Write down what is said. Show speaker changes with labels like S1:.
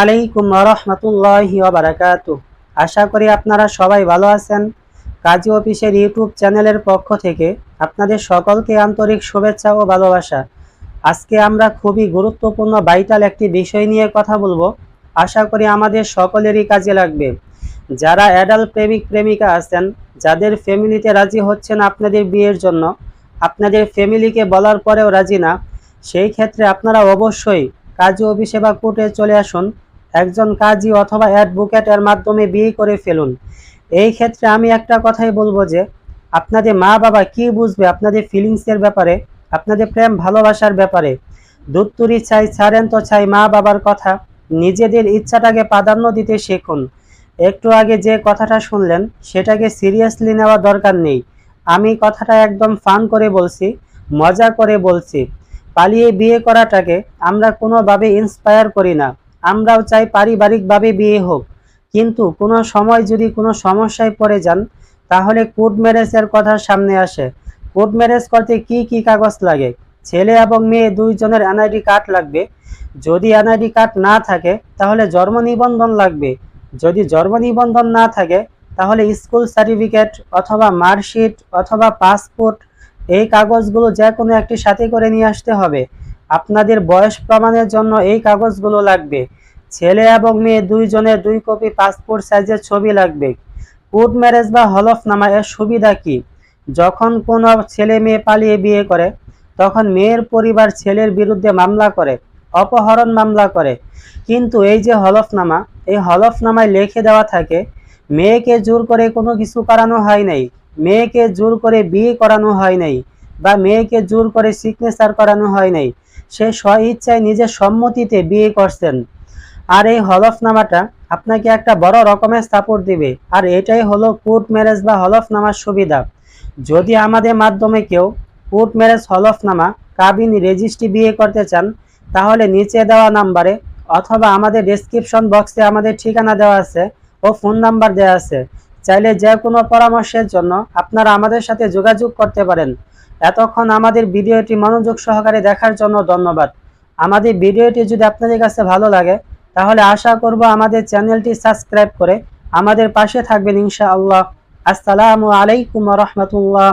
S1: আলাইকুম রহমতুল্লাহি ওয়া বারাকাতুহু। আশা করি আপনারা সবাই ভালো আছেন। কাজী অফিসের ইউটিউব চ্যানেলের পক্ষ থেকে আপনাদের সকলকে আন্তরিক শুভেচ্ছা ও ভালোবাসা। আজকে আমরা খুবই গুরুত্বপূর্ণ ভাইটাল একটি বিষয় নিয়ে কথা বলবো। আশা করি আমাদের সকলেরই কাজে লাগবে। যারা অ্যাডাল্ট প্রেমিক প্রেমিকা আছেন, যাদের ফ্যামিলিতে রাজি হচ্ছেন আপনাদের বিয়ের জন্য, আপনাদের ফ্যামিলিকে বলার পরেও রাজি না, সেই ক্ষেত্রে আপনারা অবশ্যই কাজী অফিসে বা কোর্টে চলে আসুন। একজন কাজী অথবা অ্যাডভোকেটের মাধ্যমে বিয়ে করে ফেলুন। এই ক্ষেত্রে আমি একটা কথাই বলবো যে আপনাদের মা বাবা কি বুঝবে আপনাদের ফিলিংসের ব্যাপারে, আপনাদের প্রেম ভালোবাসার ব্যাপারে। দুত্তুরি চাই, ছাড়েন তো চাই মা বাবার কথা। নিজেদের ইচ্ছাটাকে প্রাধান্য দিতে শিখুন। একটু আগে যে কথাটা শুনলেন সেটাকে সিরিয়াসলি নেওয়া দরকার নেই। আমি কথাটা একদম ফান করে বলছি, মজা করে বলছি। পালিয়ে বিয়ে করাটাকে আমরা কোনোভাবে ইন্সপায়ার করি না। আমরাও চাই পারিবারিকভাবে বিয়ে হোক, কিন্তু কোনো সময় যদি কোনো সমস্যায় পড়ে যান তাহলে কোর্ট ম্যারেজের কথা সামনে আসে। কোর্ট ম্যারেজ করতে কি কি কাগজ লাগে? ছেলে এবং মেয়ে দুইজনের এনআইডি কার্ড লাগবে। যদি এনআইডি কার্ড না থাকে তাহলে জন্ম নিবন্ধন লাগবে। যদি জন্ম নিবন্ধন না থাকে তাহলে স্কুল সার্টিফিকেট অথবা মার্কশিট অথবা পাসপোর্ট, এই কাগজগুলো যে কোনো একটি সাথে করে নিয়ে আসতে হবে। আপনাদের বয়স প্রমাণের জন্য এই কাগজগুলো লাগবে। ছেলে এবং মেয়ে দুইজনের 2 কপি পাসপোর্ট সাইজের ছবি লাগবে। কোর্ট ম্যারেজ বা হলফনামা এর সুবিধা কি? যখন কোনো ছেলে মেয়ে পালিয়ে বিয়ে করে তখন মেয়ের পরিবার ছেলের বিরুদ্ধে মামলা করে, অপহরণ মামলা করে। কিন্তু এই যে হলফনামা, এই হলফনামায় লিখে দেওয়া থাকে মেয়েকে জোর করে কোনো কিছু করানো হয় নাই, মেয়েকে জোর করে বিয়ে করানো হয় নাই, বা মেয়েকে জোর করে সিগনেচার করানো হয় নাই। সে স্বইচ্ছায় নিজের সম্মতিতে বিয়ে করছেন। আর এই হলফনামাটা আপনাকে একটা বড় রকমের সাপোর্ট দিবে। আর এটাই হলো কোর্ট ম্যারেজ বা হলফনামার সুবিধা। যদি আমাদের মাধ্যমে কেউ কোর্ট ম্যারেজ, হলফনামা, কাবিন, রেজিস্ট্রি বিয়ে করতে চান তাহলে নিচে দেওয়া নাম্বারে অথবা আমাদের ডেসক্রিপশন বক্সে আমাদের ঠিকানা দেওয়া আছে ও ফোন নাম্বার দেওয়া আছে। চাইলে যে কোনো পরামর্শের জন্য আপনারা আমাদের সাথে যোগাযোগ করতে পারেন। এতক্ষণ আমাদের ভিডিওটি মনোযোগ সহকারে দেখার জন্য ধন্যবাদ। আমাদের ভিডিওটি যদি আপনাদের কাছে ভালো লাগে তাহলে আশা করব আমাদের চ্যানেলটি সাবস্ক্রাইব করে আমাদের পাশে থাকবেন ইনশাআল্লাহ। আসসালামু আলাইকুম ওয়া রাহমাতুল্লাহ।